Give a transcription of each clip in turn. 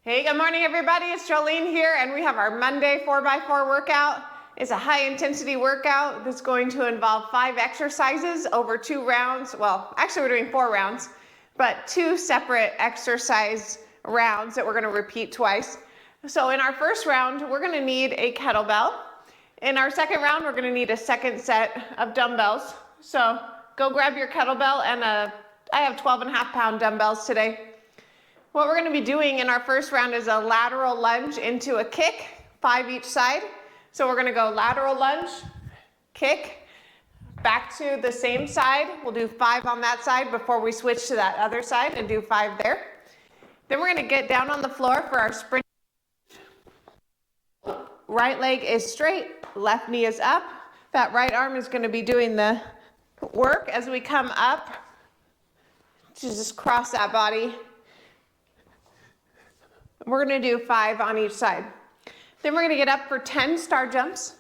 Hey, good morning everybody. It's Jolene here and we have our Monday 4x4 workout. It's a high intensity workout that's going to involve 5 exercises over 2 rounds. Well, actually we're doing 4 rounds, but 2 separate exercise rounds that we're going to repeat twice. So in our first round, we're going to need a kettlebell. In our second round, we're going to need a second set of dumbbells. So go grab your kettlebell and I have 12.5-pound dumbbells today. What we're going to be doing in our first round is a lateral lunge into a kick, 5 each side. So we're going to go lateral lunge, kick, back to the same side. We'll do 5 on that side before we switch to that other side and do 5 there. Then we're going to get down on the floor for our sprint. Right leg is straight, left knee is up. That right arm is going to be doing the work as we come up to just cross that body. We're going to do 5 on each side. Then we're going to get up for 10 star jumps.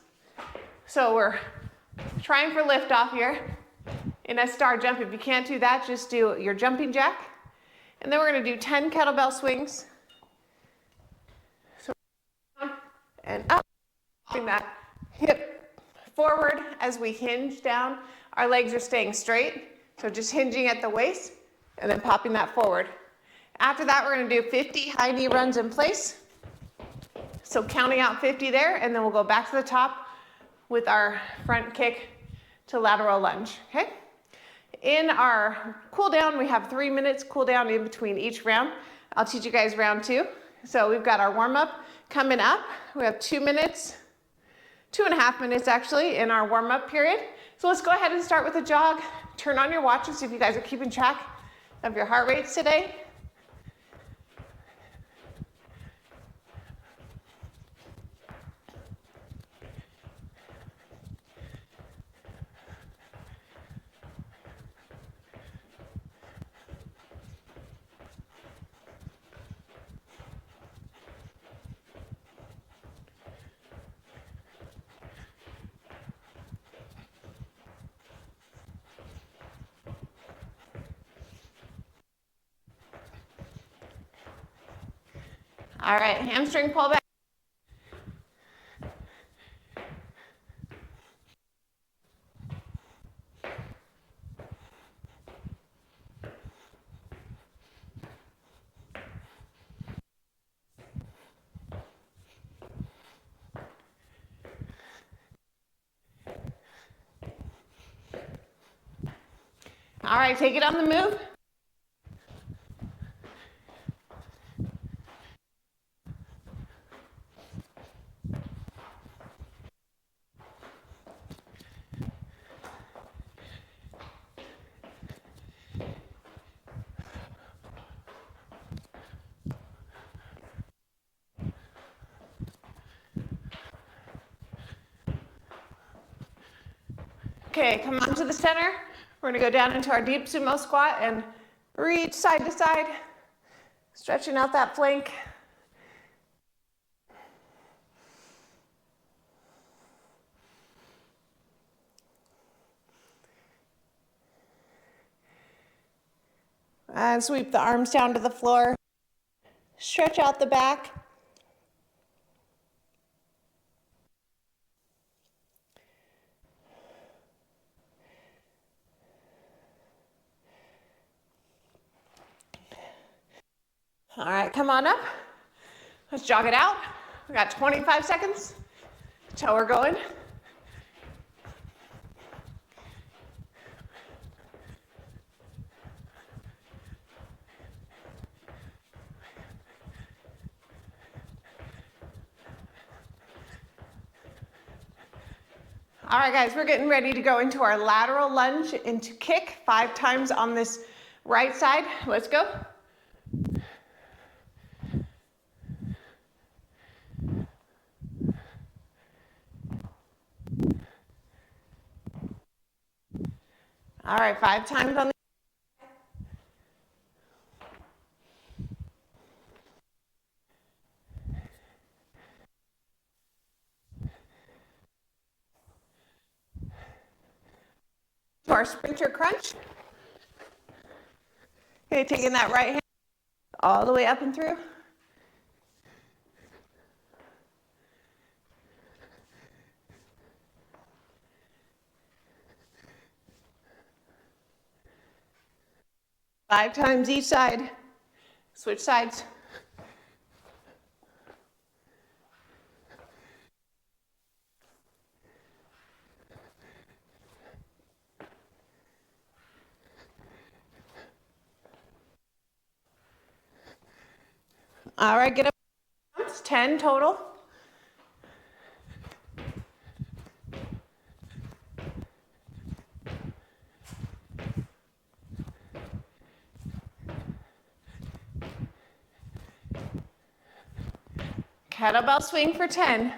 So we're trying for lift off here in a star jump. If you can't do that, just do your jumping jack. And then we're going to do 10 kettlebell swings. So and up, bring that hip forward as we hinge down. Our legs are staying straight. So just hinging at the waist and then popping that forward. After that, we're going to do 50 high knee runs in place. So counting out 50 there, and then we'll go back to the top with our front kick to lateral lunge, okay? In our cool down, we have 3 minutes cool down in between each round. I'll teach you guys round 2. So we've got our warm up coming up. We have 2 minutes, 2.5 minutes actually in our warm up period. So let's go ahead and start with a jog. Turn on your watches if you guys are keeping track of your heart rates today. All right, hamstring pull back. All right, take it on the move. Okay, come on to the center. We're going to go down into our deep sumo squat and reach side to side, stretching out that flank. And sweep the arms down to the floor. Stretch out the back. All right, come on up. Let's jog it out. We got 25 seconds until we're going. All right, guys, we're getting ready to go into our lateral lunge into kick 5 times on this right side. Let's go. All right, 5 times on the to our sprinter crunch. Okay, taking that right hand all the way up and through. 5 times each side. Switch sides. All right, get up. It's 10 total. Kettlebell swing for 10.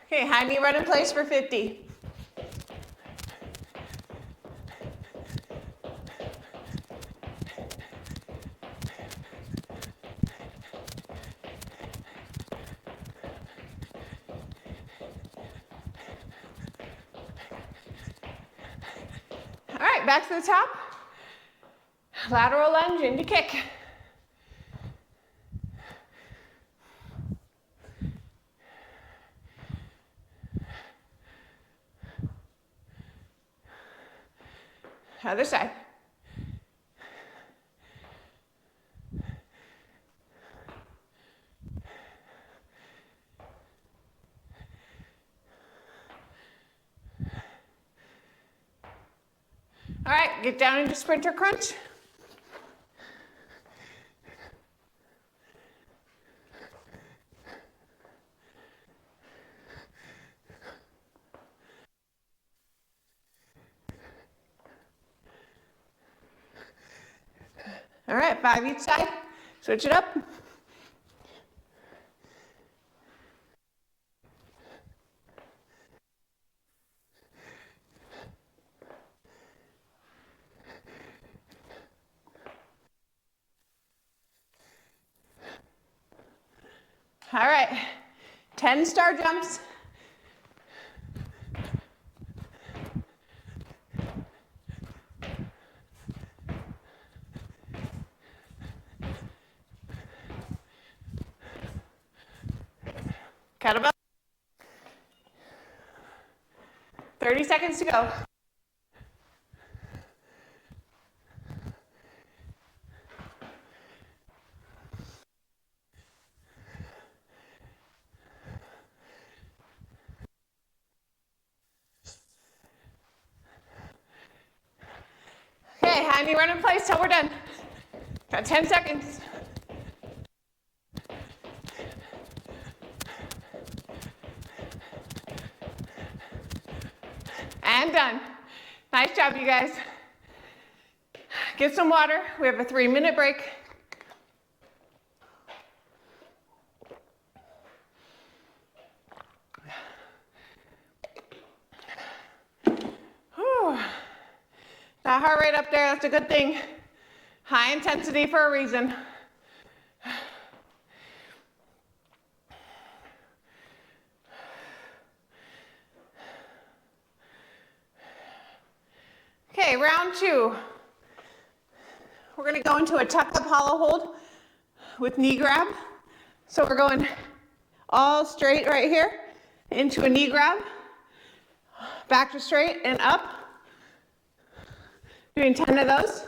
Okay, high knee run in place for 50. All right, back to the top. Lateral lunge into kick. Other side. All right, get down into sprinter crunch. All right, 5 each side. Switch it up. All right, 10 star jumps. Kettlebell. 30 seconds to go. Okay, high knee run in place till we're done. Got 10 seconds. And done. Nice job, you guys. Get some water. We have a 3-minute break. Whew. That heart rate up there, that's a good thing. High intensity for a reason. Okay, round 2. We're gonna go into a tuck up hollow hold with knee grab. So we're going all straight right here into a knee grab, back to straight and up. Doing 10 of those.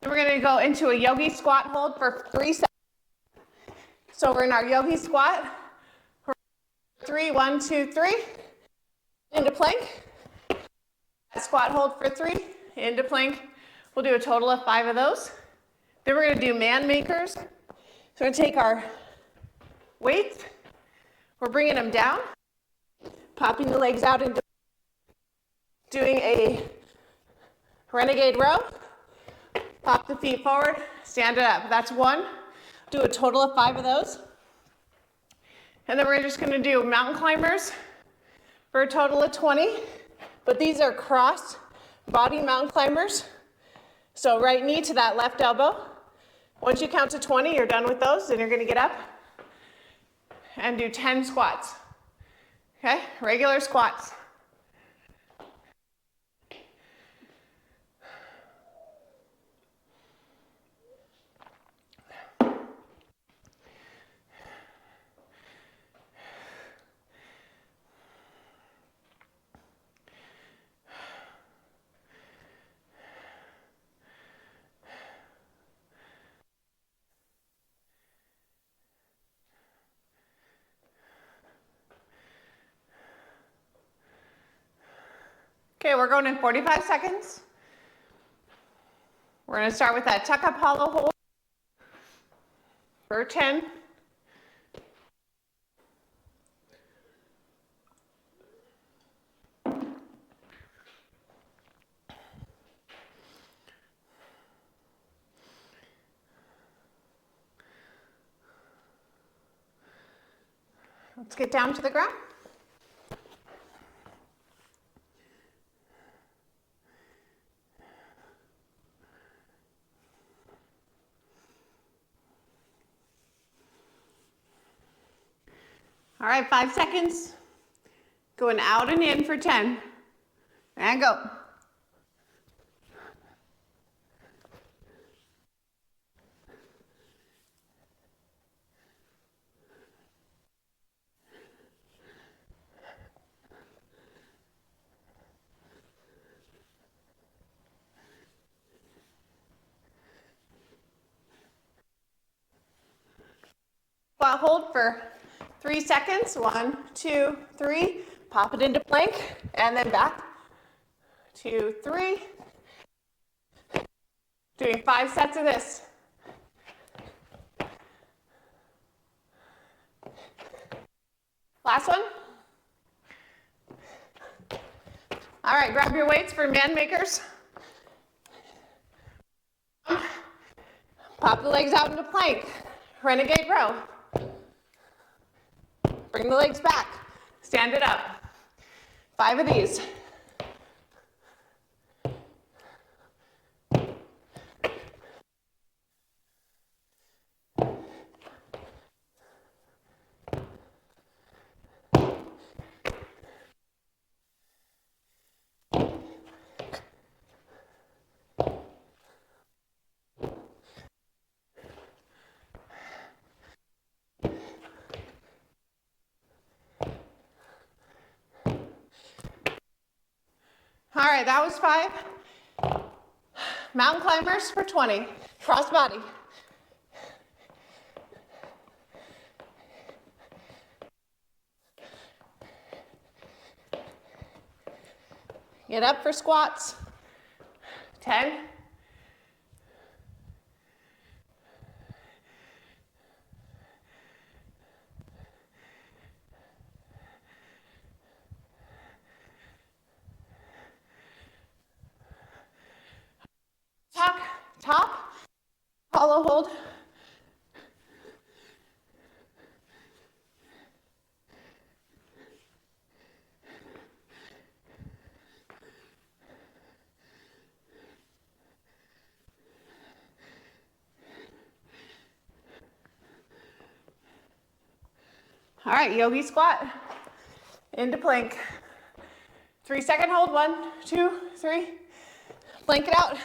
Then we're gonna go into a yogi squat hold for 3 seconds. So we're in our yogi squat. 3, 1, 2, 3. Into plank. Squat hold for 3, into plank. We'll do a total of 5 of those. Then we're gonna do man makers. So we're gonna take our weights, we're bringing them down, popping the legs out into doing a renegade row. Pop the feet forward, stand it up. That's 1. Do a total of 5 of those. And then we're just gonna do mountain climbers for a total of 20. But these are cross body mountain climbers. So right knee to that left elbow. Once you count to 20, you're done with those. Then you're gonna get up and do 10 squats. Okay, regular squats. Okay, we're going in 45 seconds. We're going to start with that tuck up hollow hold for 10. Let's get down to the ground. All right, 5 seconds. Going out and in for 10. And go. Squat hold for 3 seconds. 1, 2, 3. Pop it into plank and then back. 2, 3. Doing 5 sets of this. Last one. All right, grab your weights for man makers. Pop the legs out into plank. Renegade row. Bring the legs back. Stand it up. 5 of these. All right, that was 5. Mountain climbers for 20. Cross body. Get up for squats. 10. Top, hollow hold. All right, yogi squat into plank. 3-second hold. 1, 2, 3. Plank it out.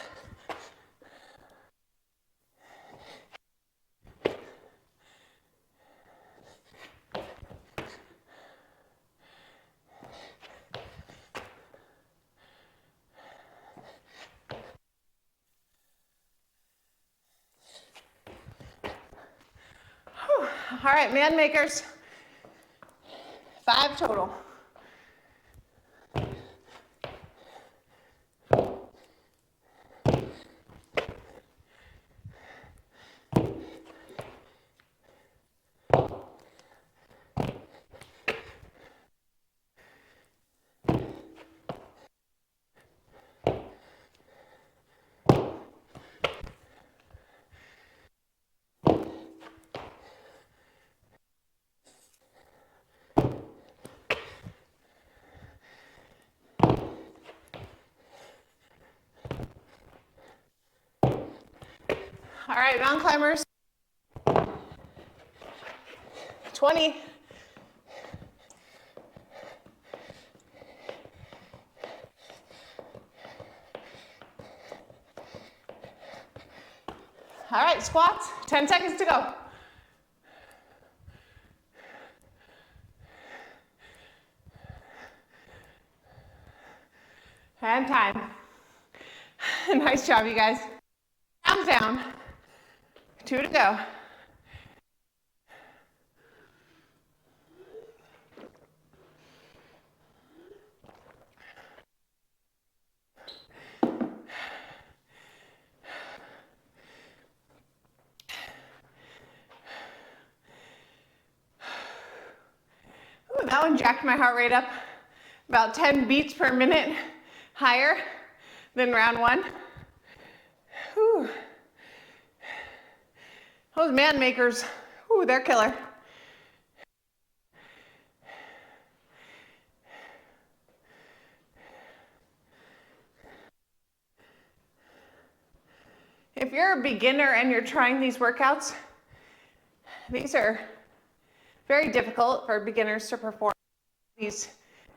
All right, man makers. 5 total. All right, mountain climbers. 20. All right, squats. 10 seconds to go. And time. Nice job, you guys. Thumbs down. 2 to go. now and jacked my heart rate up about 10 beats per minute higher than round one. Whew. Those man makers, whew, they're killer. If you're a beginner and you're trying these workouts, these are very difficult for beginners to perform these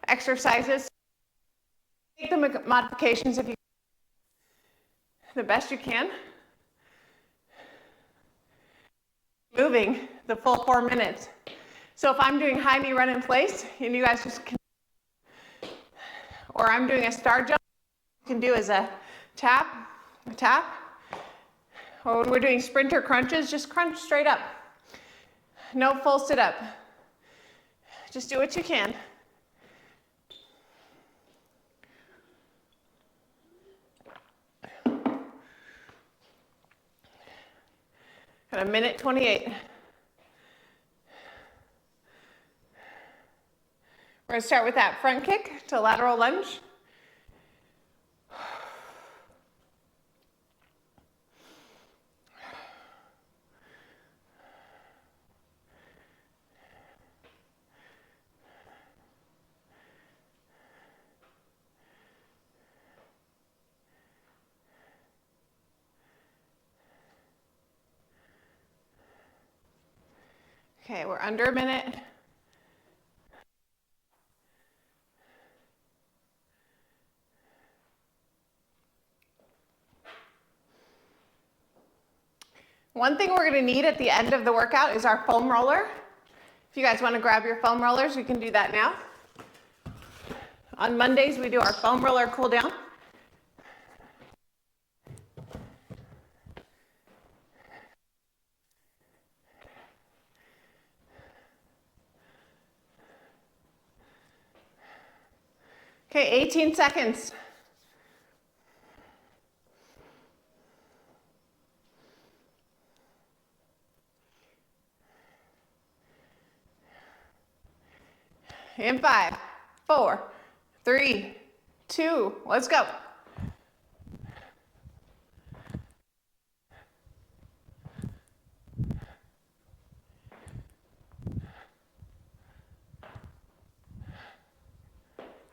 exercises. Make the modifications if you the best you can. Moving the full 4 minutes. So if I'm doing high knee run in place, and you guys just can, or I'm doing a star jump, you can do as a tap, or when we're doing sprinter crunches, just crunch straight up. No full sit up. Just do what you can. Got a minute 28. We're going to start with that front kick to lateral lunge. Okay, we're under a minute. One thing we're going to need at the end of the workout is our foam roller. If you guys want to grab your foam rollers, you can do that now. On Mondays, we do our foam roller cool down. Okay, 18 seconds. In 5, 4, 3, 2, let's go.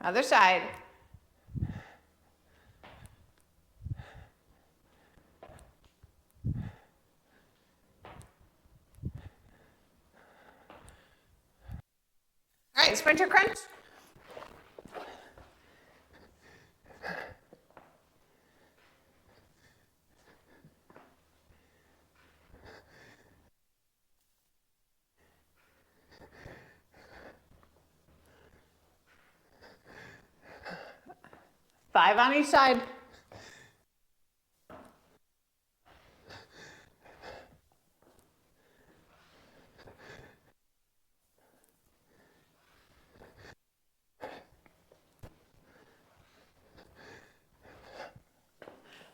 Other side. All right, sprinter crunch. Five on each side.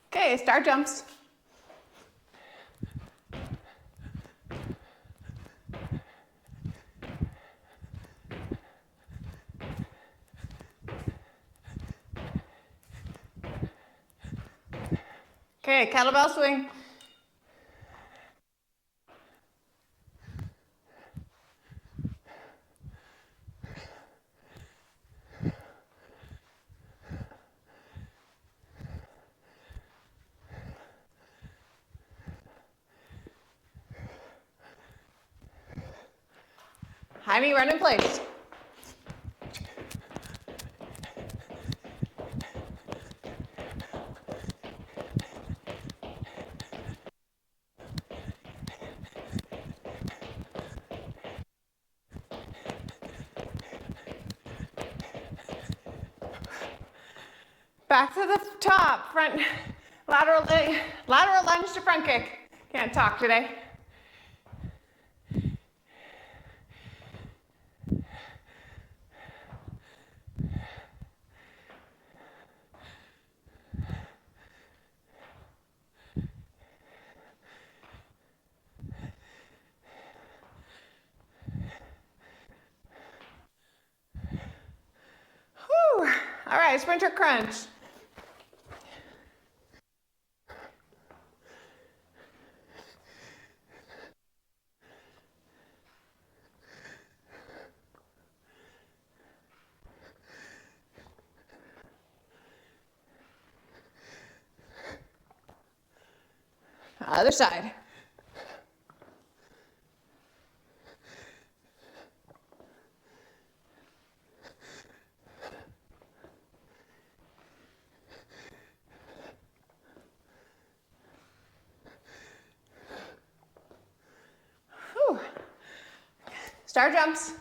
Okay, star jumps. Okay, kettlebell swing. High knee run in place. Back to the top, front, lateral lunge to front kick. Can't talk today. All right, sprinter crunch. Other side. Whew. Star jumps.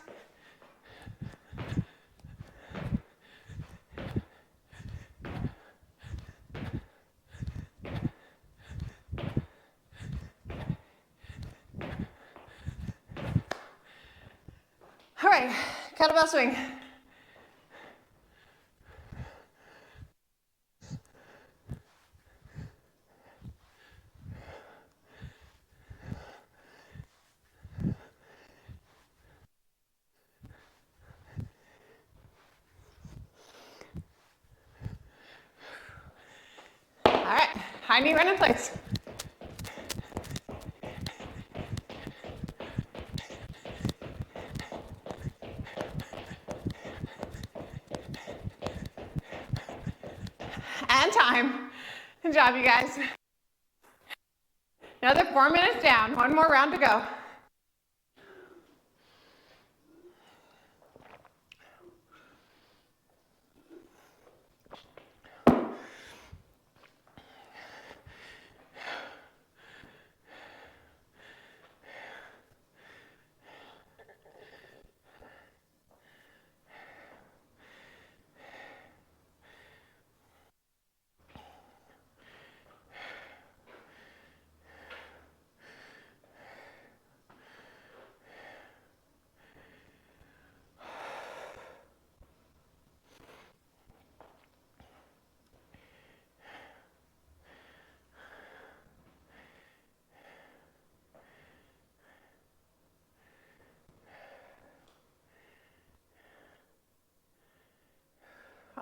All right, kettlebell swing. All right, high knee run in place. And time. Good job, you guys. Another 4 minutes down. One more round to go.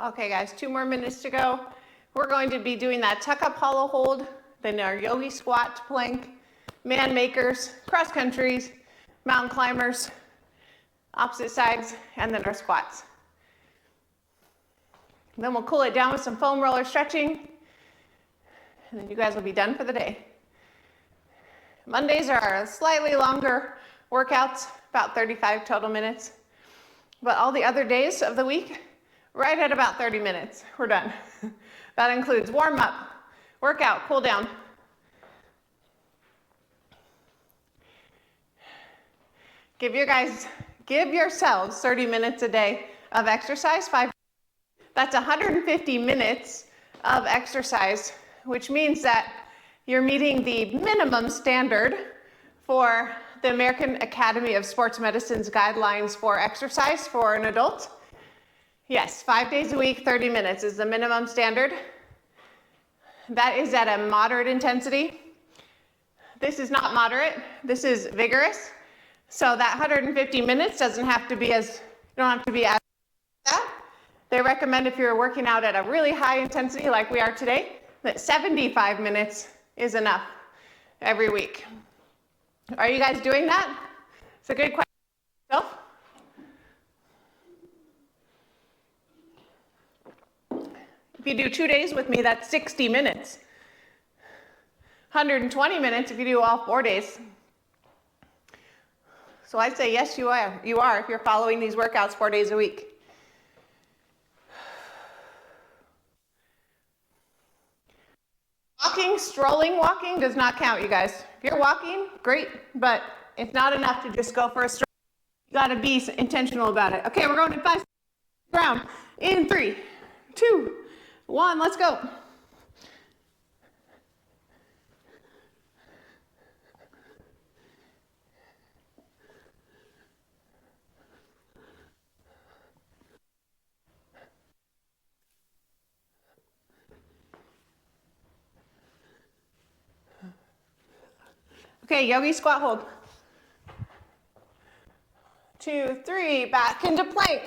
Okay guys, 2 more minutes to go. We're going to be doing that tuck up hollow hold, then our yogi squat plank, man makers, cross countries, mountain climbers, opposite sides, and then our squats. And then we'll cool it down with some foam roller stretching, and then you guys will be done for the day. Mondays are slightly longer workouts, about 35 total minutes. But all the other days of the week, right at about 30 minutes, we're done. That includes warm up, workout, cool down. Give yourselves 30 minutes a day of exercise. That's 150 minutes of exercise, which means that you're meeting the minimum standard for the American Academy of Sports Medicine's guidelines for exercise for an adult. Yes, 5 days a week, 30 minutes is the minimum standard. That is at a moderate intensity. This is not moderate, this is vigorous. So that 150 minutes doesn't have to be as, you don't have to be as that. They recommend if you're working out at a really high intensity like we are today, that 75 minutes is enough every week. Are you guys doing that? It's a good question. If you do 2 days with me, that's 60 minutes. 120 minutes if you do all 4 days. So I say yes, you are. You are if you're following these workouts 4 days a week. Walking, strolling walking does not count, you guys. If you're walking, great, but it's not enough to just go for a stroll. You gotta be intentional about it. Okay, we're going to 5 ground in 3, 2, 1, let's go. Okay, yogi squat hold. 2, 3, back into plank.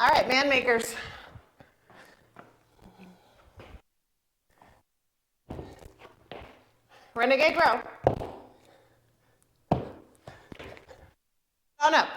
All right, man makers. Renegade row. On up.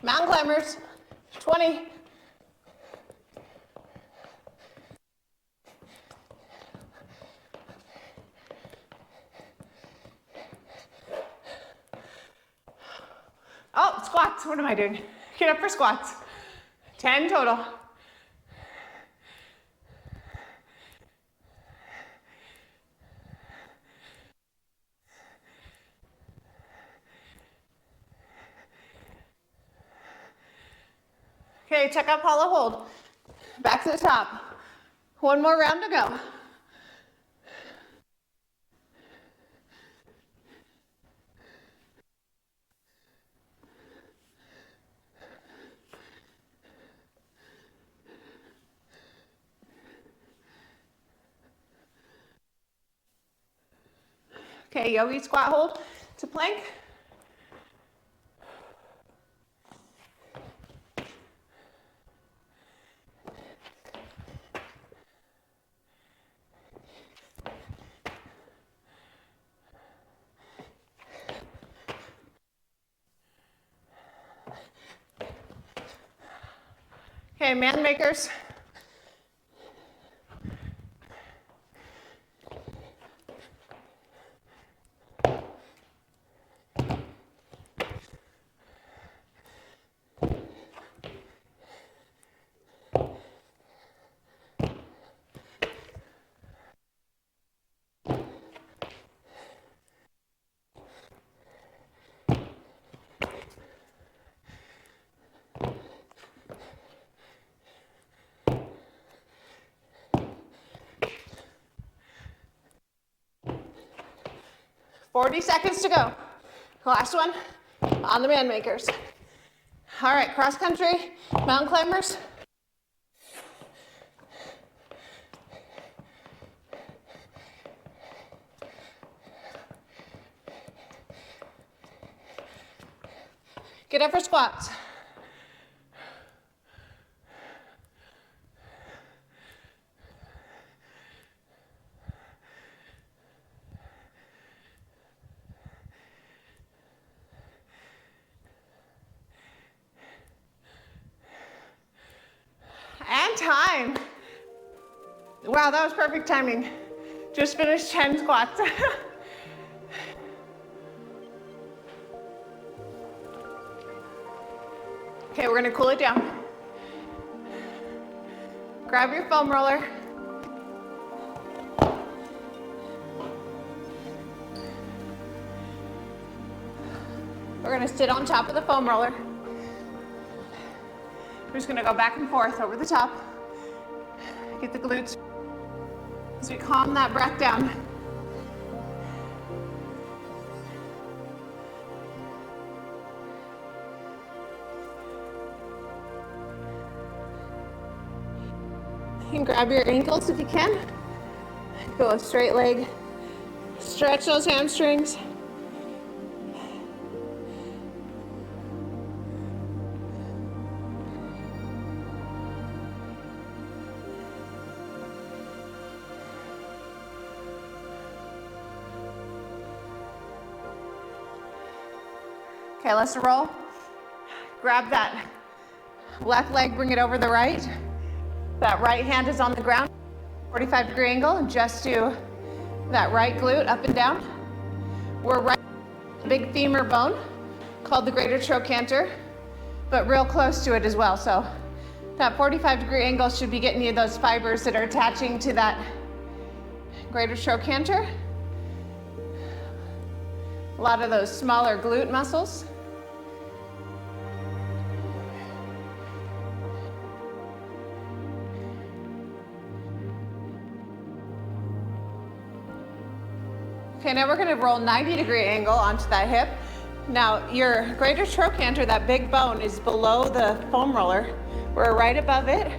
Mountain climbers, 20. Oh, squats, what am I doing? Get up for squats. 10 total. Okay, check out hollow hold. Back to the top. One more round to go. Okay, yogi squat hold to plank. Okay, man makers. Forty seconds to go. Last one on the man makers. All right, cross country, mountain climbers. Get up for squats. And time. Wow, that was perfect timing. Just finished 10 squats. Okay, we're gonna cool it down. Grab your foam roller. We're gonna sit on top of the foam roller. We're just gonna go back and forth over the top. Get the glutes as we calm that breath down. You can grab your ankles if you can. Go a straight leg. Stretch those hamstrings. Okay, let's roll. Grab that left leg, bring it over the right. That right hand is on the ground, 45-degree angle, and just do that right glute up and down. We're right at the big femur bone called the greater trochanter, but real close to it as well. So that 45-degree angle should be getting you those fibers that are attaching to that greater trochanter. A lot of those smaller glute muscles. Okay, now we're gonna roll 90-degree angle onto that hip. Now your greater trochanter, that big bone, is below the foam roller. We're right above it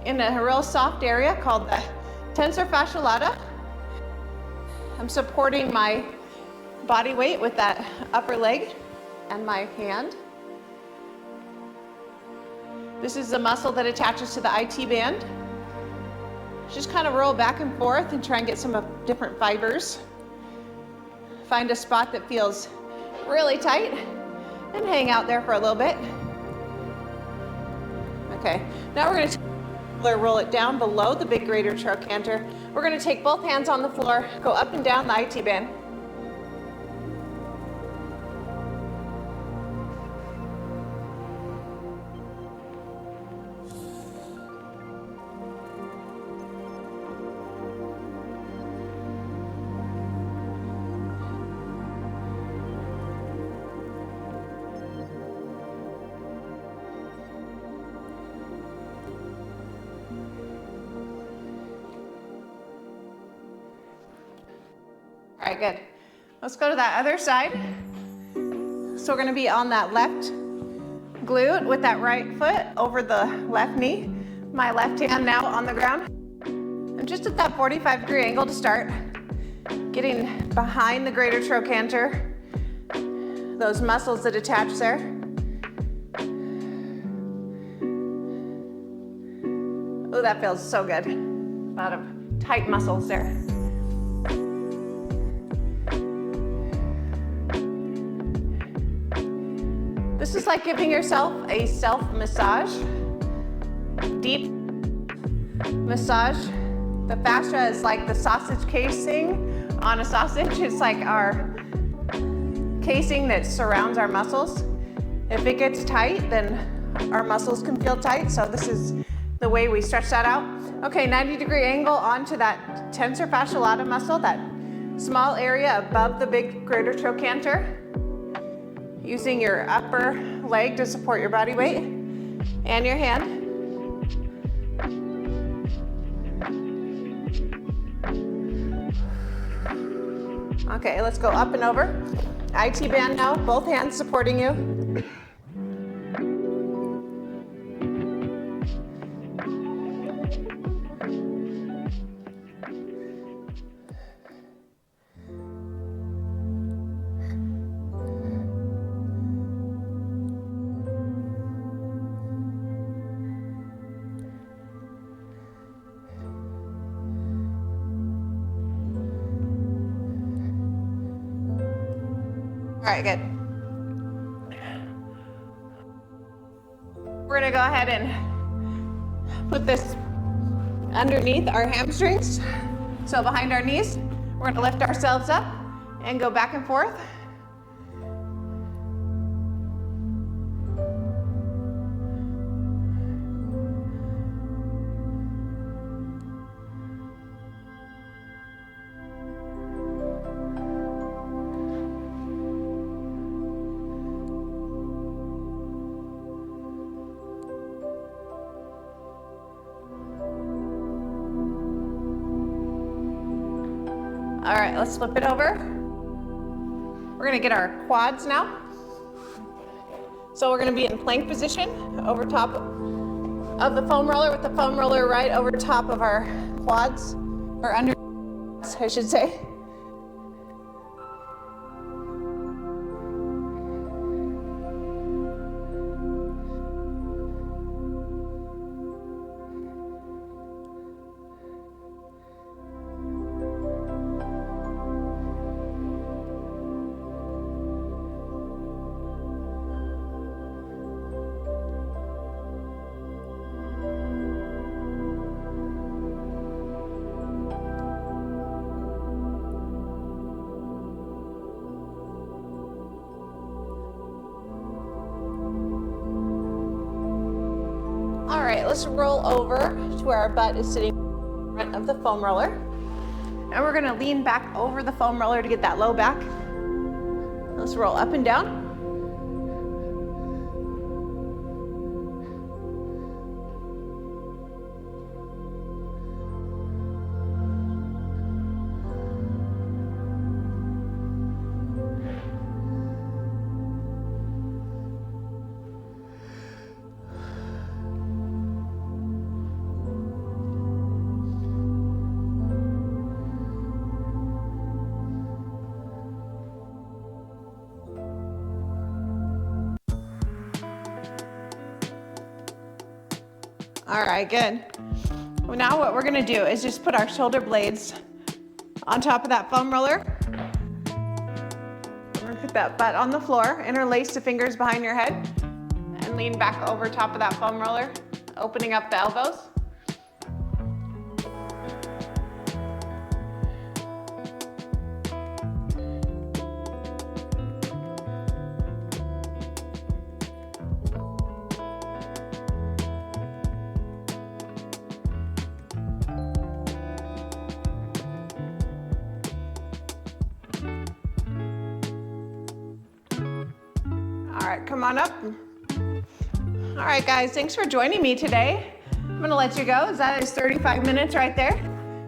in a real soft area called the tensor fascia lata. I'm supporting my body weight with that upper leg and my hand. This is the muscle that attaches to the IT band. Just kind of roll back and forth and try and get some of different fibers. Find a spot that feels really tight and hang out there for a little bit. Okay, now we're gonna roll it down below the big greater trochanter. We're gonna take both hands on the floor, go up and down the IT band. All right, good. Let's go to that other side. So we're gonna be on that left glute with that right foot over the left knee. My left hand now on the ground. I'm just at that 45-degree angle to start. Getting behind the greater trochanter, those muscles that attach there. Oh, that feels so good. A lot of tight muscles there. This is like giving yourself a self-massage, deep massage. The fascia is like the sausage casing on a sausage. It's like our casing that surrounds our muscles. If it gets tight, then our muscles can feel tight. So this is the way we stretch that out. Okay, 90-degree angle onto that tensor fascia lata muscle, that small area above the big greater trochanter. Using your upper leg to support your body weight and your hand. Okay, let's go up and over. IT band now, both hands supporting you. All right, good. We're gonna go ahead and put this underneath our hamstrings. So behind our knees, we're gonna lift ourselves up and go back and forth. All right, let's flip it over. We're gonna get our quads now. So we're gonna be in plank position over top of the foam roller with the foam roller right over top of our quads, or under, I should say. All right, let's roll over to where our butt is sitting in front of the foam roller. And we're gonna lean back over the foam roller to get that low back. Let's roll up and down. All right, good. Well, now what we're gonna do is just put our shoulder blades on top of that foam roller. We're gonna put that butt on the floor, interlace the fingers behind your head, and lean back over top of that foam roller, opening up the elbows. All right, come on up. All right, guys, thanks for joining me today. I'm gonna let you go. That is 35 minutes right there.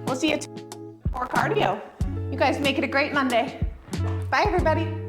We'll see you for cardio. You guys make it a great Monday. Bye, everybody.